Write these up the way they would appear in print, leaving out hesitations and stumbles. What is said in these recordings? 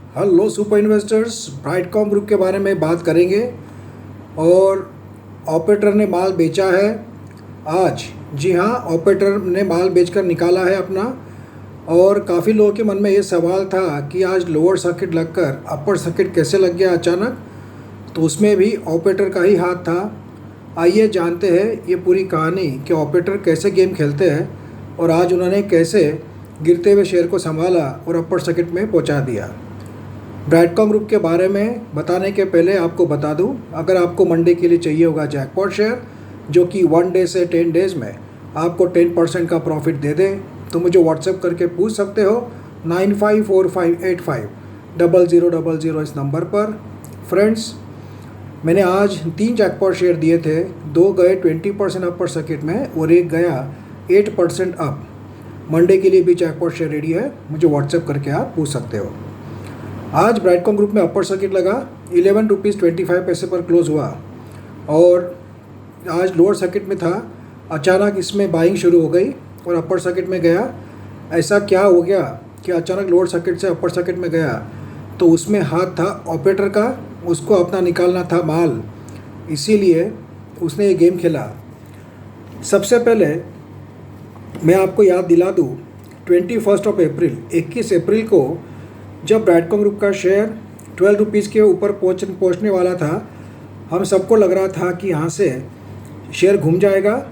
Hello super investors, Brightcom group के बारे में बात करेंगे। और ऑपरेटर ने माल बेचा है आज। जी हाँ, ऑपरेटर ने माल बेचकर निकाला है अपना। और काफ़ी लोगों के मन में ये सवाल था कि आज लोअर सर्किट लगकर अपर सर्किट कैसे लग गया अचानक, तो उसमें भी ऑपरेटर का ही हाथ था। आइए जानते हैं ये पूरी कहानी कि ऑपरेटर कैसे गेम खेलते हैं और आज उन्होंने कैसे गिरते हुए शेयर को संभाला और अपर सर्किट में पहुंचा दिया। ब्राइटकॉम ग्रुप के बारे में बताने के पहले आपको बता दूं, अगर आपको मंडे के लिए चाहिए होगा जैकपॉट शेयर जो कि 1 डे से 10 डेज़ में आपको 10% का प्रॉफिट दे दे, तो मुझे व्हाट्सएप करके पूछ सकते हो 9545850000 इस नंबर पर। फ्रेंड्स, मैंने आज 3 जैकपॉट शेयर दिए थे। 2 गए 20% अपर सर्किट में और एक गया 8% अप। मंडे के लिए भी जैकपॉट शेयर रेडी है, मुझे व्हाट्सएप करके आप पूछ सकते हो। आज ब्राइटकॉम ग्रुप में अपर सर्किट लगा, 11 रुपीज़ 25 पैसे पर क्लोज हुआ। और आज लोअर सर्किट में था, अचानक इसमें बाइंग शुरू हो गई और अपर सर्किट में गया। ऐसा क्या हो गया कि अचानक लोअर सर्किट से अपर सर्किट में गया? तो उसमें हाथ था ऑपरेटर का, उसको अपना निकालना था माल, इसीलिए उसने ये गेम खेला। सबसे पहले मैं आपको याद दिला दूँ, 21 अप्रैल को जब ब्राइटकॉम ग्रुप का शेयर 12 रुपीज़ के ऊपर पहुंचने वाला था, हम सबको लग रहा था कि यहाँ से शेयर घूम जाएगा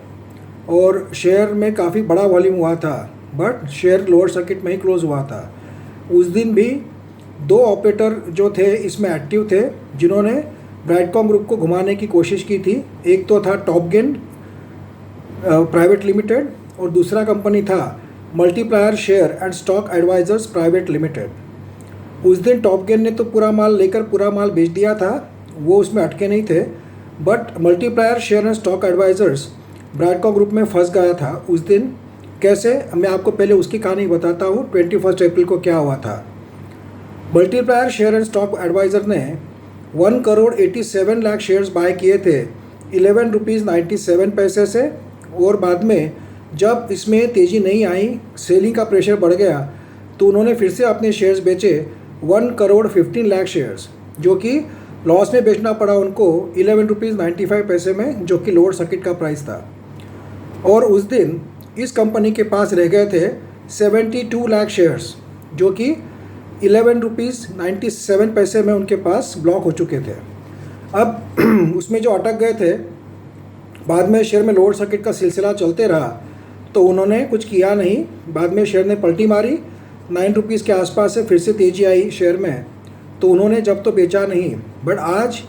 और शेयर में काफ़ी बड़ा वॉल्यूम हुआ था, बट शेयर लोअर सर्किट में ही क्लोज हुआ था। उस दिन भी 2 ऑपरेटर जो थे इसमें एक्टिव थे, जिन्होंने ब्राइटकॉम ग्रुप को घुमाने की कोशिश की थी। एक तो था टॉपगेन प्राइवेट लिमिटेड और दूसरा कंपनी था multiplier share and stock advisers private limited. उस दिन टॉपगेन ने तो पूरा माल लेकर पूरा माल बेच दिया था, वो उसमें अटके नहीं थे। But multiplier share and stock advisers Brightcom group में फंस गया था उस दिन। कैसे, मैं आपको पहले उसकी कहानी बताता हूँ। 21 अप्रैल को क्या हुआ था। Multiplier share and stock adviser ने 1,87,00,000 शेयर्स बाय किए थे 11 रुपीज़ 97 पैसे से। और बाद में जब इसमें तेज़ी नहीं आई, सेलिंग का प्रेशर बढ़ गया, तो उन्होंने फिर से अपने शेयर्स बेचे 1,15,00,000 शेयर्स, जो कि लॉस में बेचना पड़ा उनको 11 रुपीज़ 95 पैसे में, जो कि लोअर सर्किट का प्राइस था। और उस दिन इस कंपनी के पास रह गए थे 72 लाख शेयर्स, जो कि 11 रुपीज़ 97 पैसे में उनके पास ब्लॉक हो चुके थे। अब उसमें जो अटक गए थे, बाद में शेयर में लोअर सर्किट का सिलसिला चलते रहा, तो उन्होंने कुछ किया नहीं। बाद में शेयर ने पलटी मारी, 9 रुपीज़ के आसपास से फिर से तेज़ी आई शेयर में, तो उन्होंने जब तो बेचा नहीं। बट आज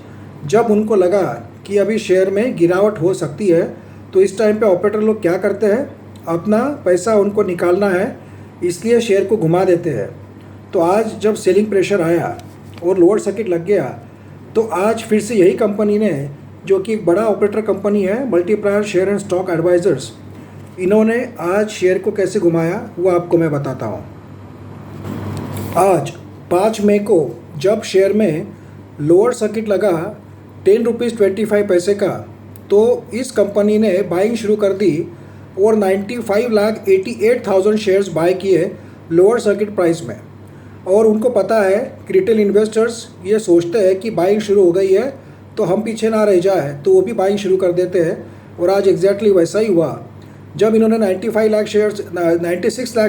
जब उनको लगा कि अभी शेयर में गिरावट हो सकती है, तो इस टाइम पे ऑपरेटर लोग क्या करते हैं, अपना पैसा उनको निकालना है, इसलिए शेयर को घुमा देते हैं। तो आज जब सेलिंग प्रेशर आया और लोअर सर्किट लग गया, तो आज फिर से यही कंपनी ने, जो कि एक बड़ा ऑपरेटर कंपनी है multiplier share and stock advisers, इन्होंने आज शेयर को कैसे घुमाया वो आपको मैं बताता हूँ। आज 5 मई को जब शेयर में लोअर सर्किट लगा 10 रुपीज़ 25 पैसे का, तो इस कंपनी ने बाइंग शुरू कर दी और 95,88,000 शेयर्स बाय किए लोअर सर्किट प्राइस में। और उनको पता है कि रिटेल इन्वेस्टर्स ये सोचते हैं कि बाइंग शुरू हो गई है तो हम पीछे ना रह जाए, तो वो भी बाइंग शुरू कर देते हैं। और आज एग्जैक्टली वैसा ही हुआ। जब इन्होंने 96 लाख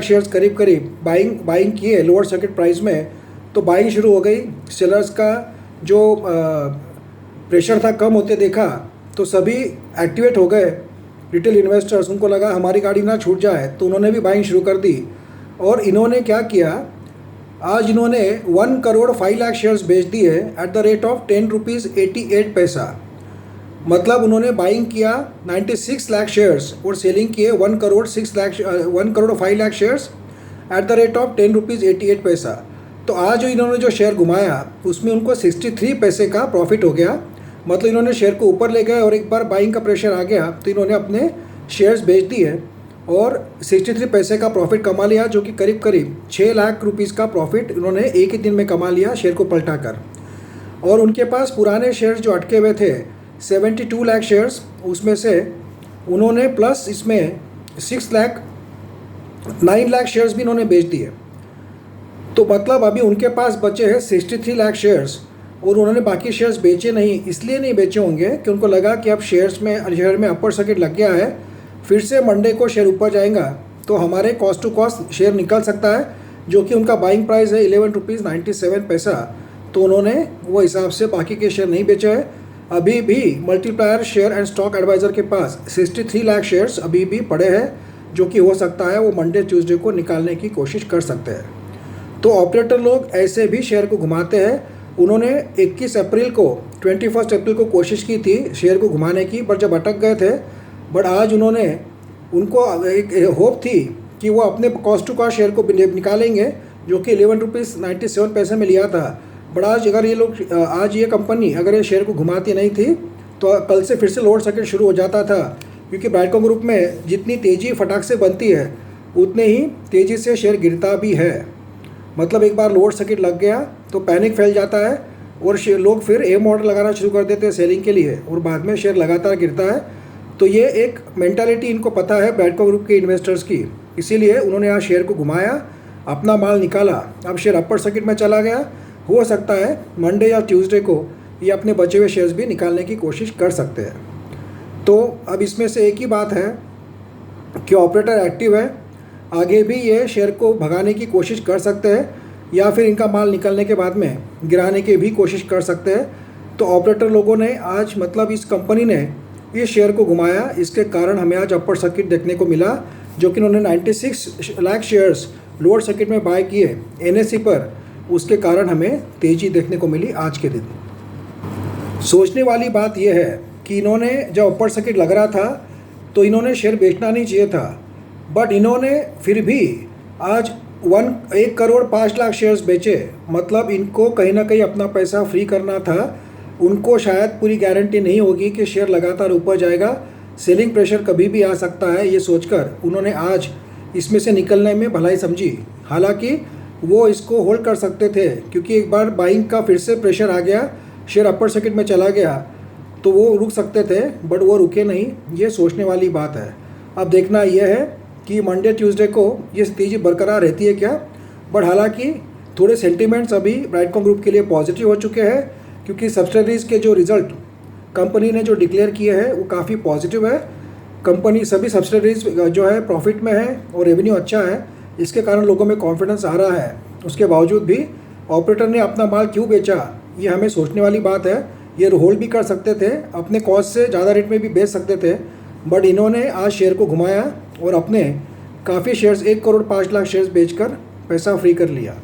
शेयर्स करीब बाइंग किए लोअर सर्किट प्राइस में, तो बाइंग शुरू हो गई। सेलर्स का जो प्रेशर था कम होते देखा, तो सभी एक्टिवेट हो गए रिटेल इन्वेस्टर्स। उनको लगा हमारी गाड़ी ना छूट जाए, तो उन्होंने भी बाइंग शुरू कर दी। और इन्होंने क्या किया, आज इन्होंने 1,05,00,000 शेयर्स बेच दिए at the rate of 10 rupees 88 पैसा। मतलब उन्होंने बाइंग किया 96 लाख शेयर्स और सेलिंग किए 1,05,00,000 shares at the rate of 10 rupees 88 पैसा। तो आज इन्होंने जो शेयर घुमाया उसमें उनको 63 पैसे का प्रॉफिट हो गया। मतलब इन्होंने शेयर को ऊपर ले गए और एक बार बाइंग का प्रेशर आ गया तो इन्होंने अपने शेयर्स बेच दिए और 63 पैसे का प्रॉफिट कमा लिया, जो कि करीब 6 लाख रुपीज़ का प्रॉफिट इन्होंने एक ही दिन में कमा लिया शेयर को पलटा कर। और उनके पास पुराने शेयर्स जो अटके हुए थे 72 लाख शेयर्स, उसमें से उन्होंने प्लस इसमें 9 लाख शेयर्स भी इन्होंने बेच दिए। तो मतलब अभी उनके पास बचे हैं 63 लाख शेयर्स और उन्होंने बाकी शेयर्स बेचे नहीं, इसलिए नहीं बेचे होंगे कि उनको लगा कि अब शेयर में अपर सर्किट लग गया है, फिर से मंडे को शेयर ऊपर जाएगा तो हमारे कॉस्ट टू कॉस्ट शेयर निकल सकता है, जो कि उनका बाइंग प्राइस है 11 रुपीज़ 97 पैसा। तो उन्होंने वो हिसाब से बाकी के शेयर नहीं बेचे हैं। अभी भी multiplier share and stock adviser के पास 63 लाख शेयर्स अभी भी पड़े हैं, जो कि हो सकता है वो मंडे ट्यूसडे को निकालने की कोशिश कर सकते हैं। तो ऑपरेटर लोग ऐसे भी शेयर को घुमाते हैं। उन्होंने 21 अप्रैल को 21 अप्रैल को कोशिश की थी शेयर को घुमाने की, पर जब अटक गए थे, बट आज उनको एक होप थी कि वो अपने कॉस्ट टू कॉस्ट शेयर को निकालेंगे, जो कि 11 रुपीज़ 97 पैसे में लिया था। बट आज अगर ये कंपनी अगर ये शेयर को घुमाती नहीं थी तो कल से फिर से लोअर सर्किट शुरू हो जाता था, क्योंकि ब्राइटकॉम ग्रुप में जितनी तेज़ी फटाक से बनती है उतने ही तेज़ी से शेयर गिरता भी है। मतलब एक बार लोअर सर्किट लग गया तो पैनिक फैल जाता है और लोग फिर एम ऑर्डर लगाना शुरू कर देते हैं सेलिंग के लिए, और बाद में शेयर लगातार गिरता है। तो ये एक मेंटालिटी इनको पता है ब्राइटकॉम ग्रुप के इन्वेस्टर्स की, इसीलिए उन्होंने आज शेयर को घुमाया, अपना माल निकाला। अब शेयर अपर सर्किट में चला गया, हो सकता है मंडे या ट्यूसडे को ये अपने बचे हुए शेयर्स भी निकालने की कोशिश कर सकते हैं। तो अब इसमें से एक ही बात है कि ऑपरेटर एक्टिव है, आगे भी ये शेयर को भगाने की कोशिश कर सकते हैं या फिर इनका माल निकलने के बाद में गिराने की भी कोशिश कर सकते हैं। तो ऑपरेटर लोगों ने आज मतलब इस कंपनी ने इस शेयर को घुमाया, इसके कारण हमें आज अपर सर्किट देखने को मिला, जो कि उन्होंने 96 लाख शेयर्स लोअर सर्किट में बाय किए NSE पर, उसके कारण हमें तेज़ी देखने को मिली आज के दिन। सोचने वाली बात यह है कि इन्होंने जब अपर सर्किट लग रहा था तो इन्होंने शेयर बेचना नहीं चाहिए था, बट इन्होंने फिर भी आज 1 करोड़ 5 लाख शेयर्स बेचे। मतलब इनको कहीं ना कहीं अपना पैसा फ्री करना था। उनको शायद पूरी गारंटी नहीं होगी कि शेयर लगातार ऊपर जाएगा, सेलिंग प्रेशर कभी भी आ सकता है, ये सोचकर उन्होंने आज इसमें से निकलने में भलाई समझी। हालांकि वो इसको होल्ड कर सकते थे, क्योंकि एक बार बाइंग का फिर से प्रेशर आ गया, शेयर अपर सर्किट में चला गया, तो वो रुक सकते थे, बट वो रुके नहीं। ये सोचने वाली बात है। अब देखना यह है कि मंडे ट्यूसडे को ये तेज़ी बरकरार रहती है क्या। बट हालांकि थोड़े सेंटिमेंट्स अभी ब्राइटकॉम ग्रुप के लिए पॉजिटिव हो चुके हैं, क्योंकि सब्सिडरीज़ के जो रिज़ल्ट कंपनी ने जो डिक्लेयर किए हैं वो काफ़ी पॉजिटिव है। कंपनी सभी सब्सिडरीज जो है प्रॉफिट में है और रेवेन्यू अच्छा है, इसके कारण लोगों में कॉन्फिडेंस आ रहा है। उसके बावजूद भी ऑपरेटर ने अपना माल क्यों बेचा, ये हमें सोचने वाली बात है। ये होल्ड भी कर सकते थे, अपने कॉस्ट से ज़्यादा रेट में भी बेच सकते थे, बट इन्होंने आज शेयर को घुमाया और अपने काफ़ी शेयर्स 1 करोड़ 5 लाख शेयर्स बेचकर पैसा फ्री कर लिया।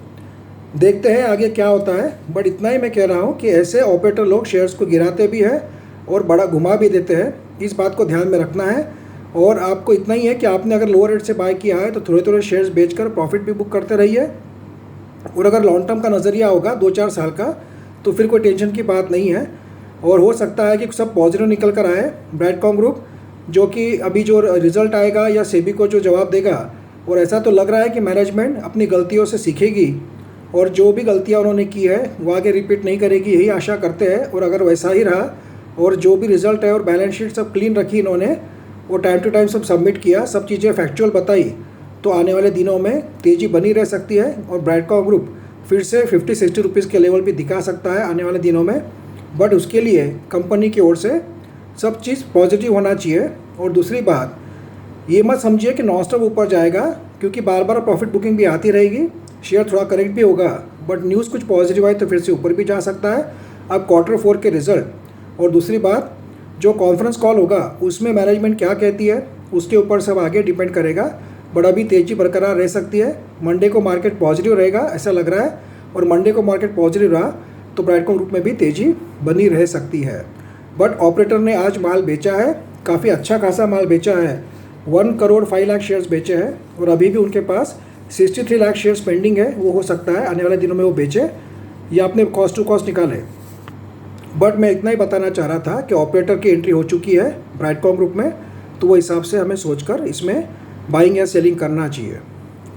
देखते हैं आगे क्या होता है, बट इतना ही मैं कह रहा हूँ कि ऐसे ऑपरेटर लोग शेयर्स को गिराते भी हैं और बड़ा घुमा भी देते हैं। इस बात को ध्यान में रखना है। और आपको इतना ही है कि आपने अगर लोअर रेट से बाय किया है तो थोड़े थोड़े शेयर्स बेचकर प्रॉफिट भी बुक करते रहिए। और अगर लॉन्ग टर्म का नज़रिया होगा 2-4 साल का, तो फिर कोई टेंशन की बात नहीं है। और हो सकता है कि सब पॉजिटिव निकल कर आए ब्राइटकॉम ग्रुप, जो कि अभी जो रिज़ल्ट आएगा या सेबी को जो जवाब देगा, और ऐसा तो लग रहा है कि मैनेजमेंट अपनी गलतियों से सीखेगी और जो भी गलतियां उन्होंने की है वो आगे रिपीट नहीं करेगी, यही आशा करते हैं। और अगर वैसा ही रहा और जो भी रिज़ल्ट है और बैलेंस शीट सब क्लीन रखी इन्होंने और टाइम टू टाइम सब सबमिट किया, सब चीज़ें फैक्चुअल बताई, तो आने वाले दिनों में तेज़ी बनी रह सकती है और ब्राइटकॉम ग्रुप फिर से 50-60 रुपीज़ के लेवल भी दिखा सकता है आने वाले दिनों में। बट उसके लिए कंपनी की ओर से सब चीज़ पॉजिटिव होना चाहिए। और दूसरी बात, ये मत समझिए कि नॉन स्टॉप ऊपर जाएगा, क्योंकि बार बार प्रॉफिट बुकिंग भी आती रहेगी, शेयर थोड़ा करेक्ट भी होगा, बट न्यूज़ कुछ पॉजिटिव आए तो फिर से ऊपर भी जा सकता है। अब Q4 के रिज़ल्ट और दूसरी बात जो कॉन्फ्रेंस कॉल होगा उसमें मैनेजमेंट क्या कहती है उसके ऊपर सब आगे डिपेंड करेगा। बट अभी तेज़ी बरकरार रह सकती है। मंडे को मार्केट पॉजिटिव रहेगा ऐसा लग रहा है, और मंडे को मार्केट पॉजिटिव रहा तो ब्राइटकॉम ग्रुप में भी तेज़ी बनी रह सकती है। बट ऑपरेटर ने आज माल बेचा है, काफ़ी अच्छा खासा माल बेचा है, 1 करोड़ 5 लाख शेयर्स बेचे हैं और अभी भी उनके पास 63 लाख शेयर्स पेंडिंग है। वो हो सकता है आने वाले दिनों में वो बेचे या अपने कॉस्ट टू कॉस्ट निकाले। बट मैं इतना ही बताना चाह रहा था कि ऑपरेटर की एंट्री हो चुकी है ब्राइटकॉम ग्रुप में, तो वो हिसाब से हमें सोचकर इसमें बाइंग या सेलिंग करना चाहिए।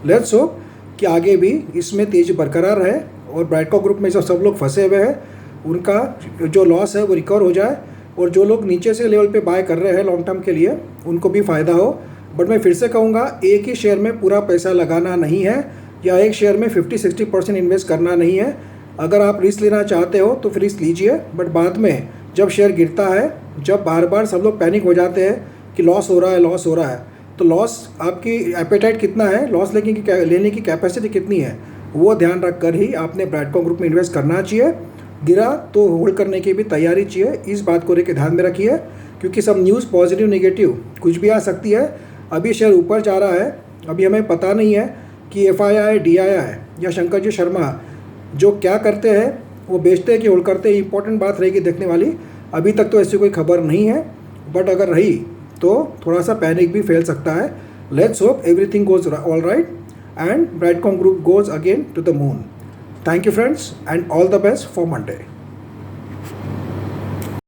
लेट्स होप कि आगे भी इसमें तेज़ी बरकरार रहे और ब्राइटकॉम ग्रुप में जो सब लोग फंसे हुए हैं उनका जो लॉस है वो रिकवर हो जाए, और जो लोग नीचे से लेवल पे बाय कर रहे हैं लॉन्ग टर्म के लिए उनको भी फ़ायदा हो। बट मैं फिर से कहूँगा, एक ही शेयर में पूरा पैसा लगाना नहीं है, या एक शेयर में 50-60% इन्वेस्ट करना नहीं है। अगर आप रिस्क लेना चाहते हो तो फिर रिस्क लीजिए, बट बाद में जब शेयर गिरता है, जब बार बार सब लोग पैनिक हो जाते हैं कि लॉस हो रहा है, लॉस हो रहा है, तो लॉस आपकी एपेटाइट कितना है, लॉस लेने की कैपेसिटी कितनी है, वो ध्यान रख कर ही आपने ब्रैडकॉम ग्रुप में इन्वेस्ट करना चाहिए। गिरा तो होल्ड करने की भी तैयारी चाहिए, इस बात को लेकर ध्यान में रखिए, क्योंकि सब न्यूज़ पॉजिटिव नेगेटिव कुछ भी आ सकती है। अभी शेयर ऊपर जा रहा है, अभी हमें पता नहीं है कि FII, DII या शंकर जी शर्मा जो क्या करते हैं, वो बेचते हैं कि होल्ड करते हैं, इंपॉर्टेंट बात रहेगी देखने वाली। अभी तक तो ऐसी कोई खबर नहीं है, बट अगर रही तो थोड़ा सा पैनिक भी फैल सकता है। Let's hope everything goes all right and Broadcom group goes again to the moon. Thank you friends and all the best for Monday.